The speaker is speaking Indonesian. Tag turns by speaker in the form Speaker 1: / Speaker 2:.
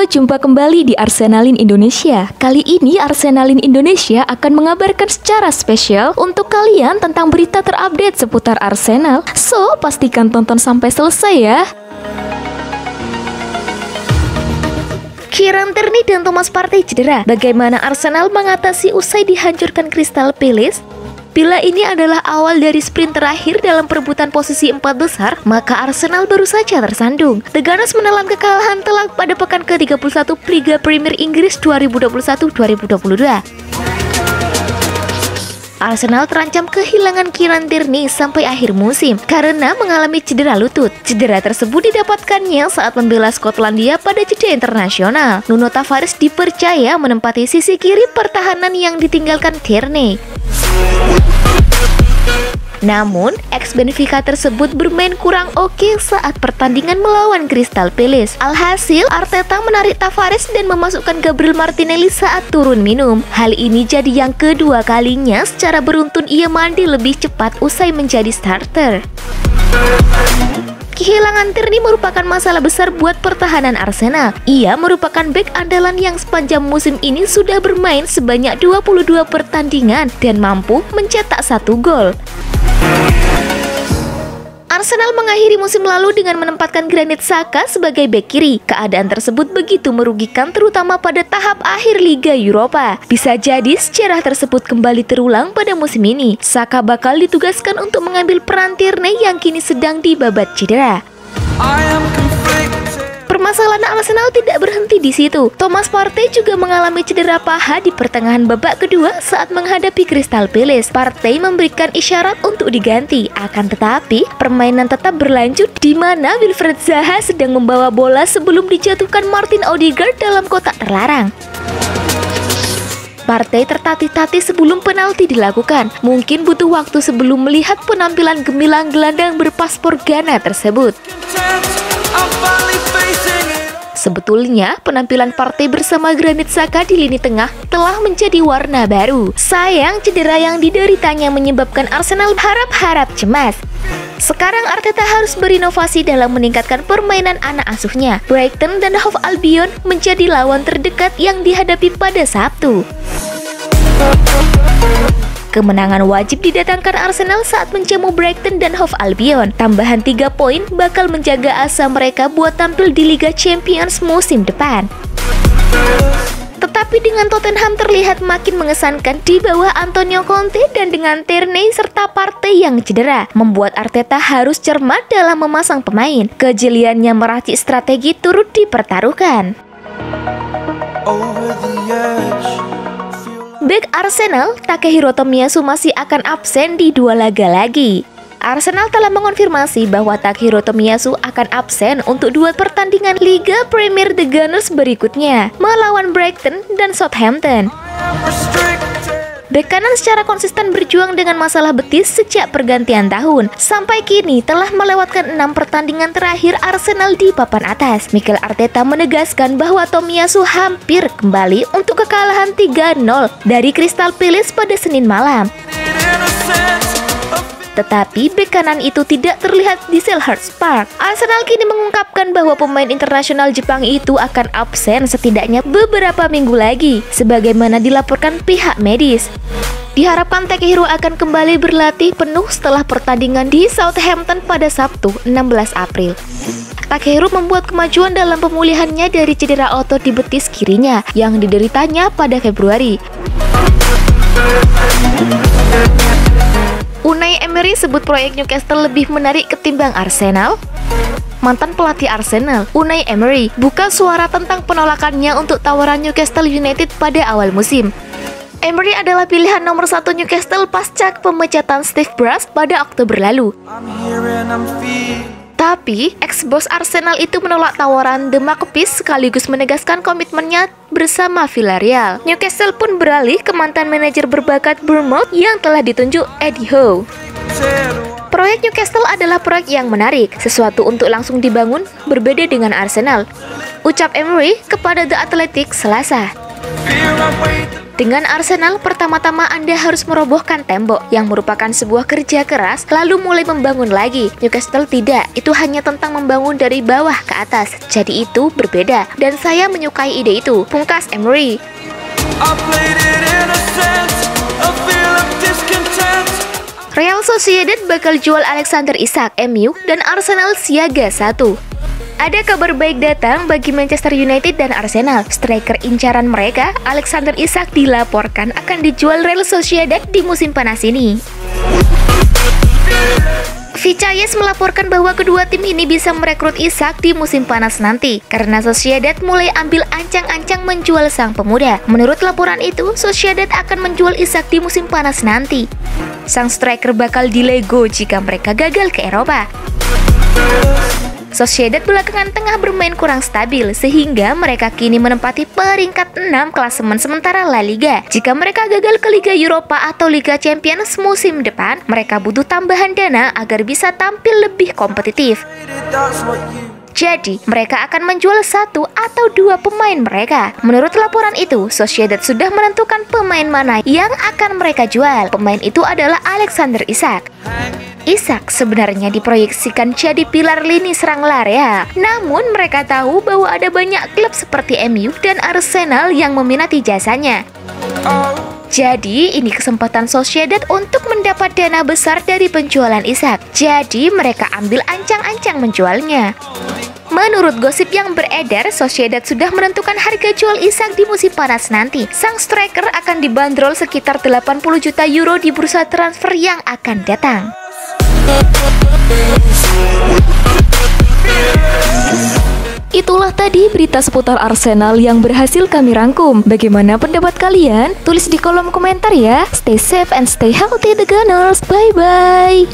Speaker 1: jumpa kembali di Arsenalin Indonesia. Kali ini Arsenalin Indonesia akan mengabarkan secara spesial untuk kalian tentang berita terupdate seputar Arsenal. So, pastikan tonton sampai selesai ya. Kieran Tierney dan Thomas Partey cedera. Bagaimana Arsenal mengatasi usai dihancurkan Crystal Palace? Bila ini adalah awal dari sprint terakhir dalam perebutan posisi 4 besar, maka Arsenal baru saja tersandung. The Gunners menelan kekalahan telak pada pekan ke-31 Liga Premier Inggris 2021-2022. Arsenal terancam kehilangan Kieran Tierney sampai akhir musim karena mengalami cedera lutut. Cedera tersebut didapatkannya saat membela Skotlandia pada jeda internasional. Nuno Tavares dipercaya menempati sisi kiri pertahanan yang ditinggalkan Tierney. Namun, ex-Benfica tersebut bermain kurang oke saat pertandingan melawan Crystal Palace. Alhasil, Arteta menarik Tavares dan memasukkan Gabriel Martinelli saat turun minum. Hal ini jadi yang kedua kalinya secara beruntun ia mandi lebih cepat usai menjadi starter. Kehilangan Tierney merupakan masalah besar buat pertahanan Arsenal. Ia merupakan bek andalan yang sepanjang musim ini sudah bermain sebanyak 22 pertandingan dan mampu mencetak 1 gol. Arsenal mengakhiri musim lalu dengan menempatkan Granit Xhaka sebagai bek kiri. Keadaan tersebut begitu merugikan terutama pada tahap akhir Liga Eropa. Bisa jadi sejarah tersebut kembali terulang pada musim ini. Xhaka bakal ditugaskan untuk mengambil peran Tierney yang kini sedang dibabat cedera. Permasalahan Arsenal tidak berhenti di situ. Thomas Partey juga mengalami cedera paha di pertengahan babak kedua saat menghadapi Crystal Palace. Partey memberikan isyarat untuk diganti, akan tetapi permainan tetap berlanjut di mana Wilfried Zaha sedang membawa bola sebelum dijatuhkan Martin Odegaard dalam kotak terlarang. Partey tertatih-tatih sebelum penalti dilakukan. Mungkin butuh waktu sebelum melihat penampilan gemilang gelandang berpaspor Ghana tersebut. Sebetulnya, penampilan Partey bersama Granit Xhaka di lini tengah telah menjadi warna baru. Sayang, cedera yang dideritanya menyebabkan Arsenal harap-harap cemas. Sekarang Arteta harus berinovasi dalam meningkatkan permainan anak asuhnya. Brighton dan Hove Albion menjadi lawan terdekat yang dihadapi pada Sabtu. Kemenangan wajib didatangkan Arsenal saat menjamu Brighton dan Hove Albion. Tambahan 3 poin bakal menjaga asa mereka buat tampil di Liga Champions musim depan. Tetapi dengan Tottenham terlihat makin mengesankan di bawah Antonio Conte dan dengan Tierney serta Partey yang cedera, membuat Arteta harus cermat dalam memasang pemain. Kejeliannya meracik strategi turut dipertaruhkan. Bek Arsenal, Takehiro Tomiyasu masih akan absen di 2 laga lagi. Arsenal telah mengonfirmasi bahwa Takehiro Tomiyasu akan absen untuk 2 pertandingan Liga Premier The Gunners berikutnya, melawan Brighton dan Southampton. Bek kanan secara konsisten berjuang dengan masalah betis sejak pergantian tahun. Sampai kini telah melewatkan 6 pertandingan terakhir Arsenal di papan atas. Mikel Arteta menegaskan bahwa Tomiyasu hampir kembali untuk kekalahan 3-0 dari Crystal Palace pada Senin malam. Tetapi bek kanan itu tidak terlihat di Selhurst Park. Arsenal kini mengungkapkan bahwa pemain internasional Jepang itu akan absen setidaknya beberapa minggu lagi, sebagaimana dilaporkan pihak medis. Diharapkan Takehiro akan kembali berlatih penuh setelah pertandingan di Southampton pada Sabtu, 16 April. Takehiro membuat kemajuan dalam pemulihannya dari cedera otot di betis kirinya yang dideritanya pada Februari. Unai Emery sebut proyek Newcastle lebih menarik ketimbang Arsenal. Mantan pelatih Arsenal, Unai Emery, buka suara tentang penolakannya untuk tawaran Newcastle United pada awal musim. Emery adalah pilihan nomor 1 Newcastle pasca pemecatan Steve Bruce pada Oktober lalu. Tapi, ex-bos Arsenal itu menolak tawaran The Magpies sekaligus menegaskan komitmennya bersama Villarreal. Newcastle pun beralih ke mantan manajer berbakat Bournemouth yang telah ditunjuk Eddie Howe. Proyek Newcastle adalah proyek yang menarik, sesuatu untuk langsung dibangun, berbeda dengan Arsenal, ucap Emery kepada The Athletic Selasa. Dengan Arsenal, pertama-tama Anda harus merobohkan tembok yang merupakan sebuah kerja keras, lalu mulai membangun lagi. Newcastle tidak, itu hanya tentang membangun dari bawah ke atas. Jadi itu berbeda, dan saya menyukai ide itu, pungkas Emery. Real Sociedad bakal jual Alexander Isak, MU dan Arsenal siaga 1. Ada kabar baik datang bagi Manchester United dan Arsenal. Striker incaran mereka, Alexander Isak, dilaporkan akan dijual Real Sociedad di musim panas ini. Vichayes melaporkan bahwa kedua tim ini bisa merekrut Isak di musim panas nanti karena Sociedad mulai ambil ancang-ancang menjual sang pemuda. Menurut laporan itu, Sociedad akan menjual Isak di musim panas nanti. Sang striker bakal dilego jika mereka gagal ke Eropa. Sociedad belakangan tengah bermain kurang stabil sehingga mereka kini menempati peringkat 6 klasemen sementara La Liga. Jika mereka gagal ke Liga Eropa atau Liga Champions musim depan, mereka butuh tambahan dana agar bisa tampil lebih kompetitif. Jadi, mereka akan menjual 1 atau 2 pemain mereka. Menurut laporan itu, Sociedad sudah menentukan pemain mana yang akan mereka jual. Pemain itu adalah Alexander Isak. Isak sebenarnya diproyeksikan jadi pilar lini serang Larea. Namun mereka tahu bahwa ada banyak klub seperti MU dan Arsenal yang meminati jasanya. Jadi ini kesempatan Sociedad untuk mendapat dana besar dari penjualan Isak. Jadi mereka ambil ancang-ancang menjualnya. Menurut gosip yang beredar, Sociedad sudah menentukan harga jual Isak di musim panas nanti. Sang striker akan dibanderol sekitar 80 juta euro di bursa transfer yang akan datang. Itulah tadi berita seputar Arsenal yang berhasil kami rangkum. Bagaimana pendapat kalian? Tulis di kolom komentar ya. Stay safe and stay healthy the Gunners. Bye bye.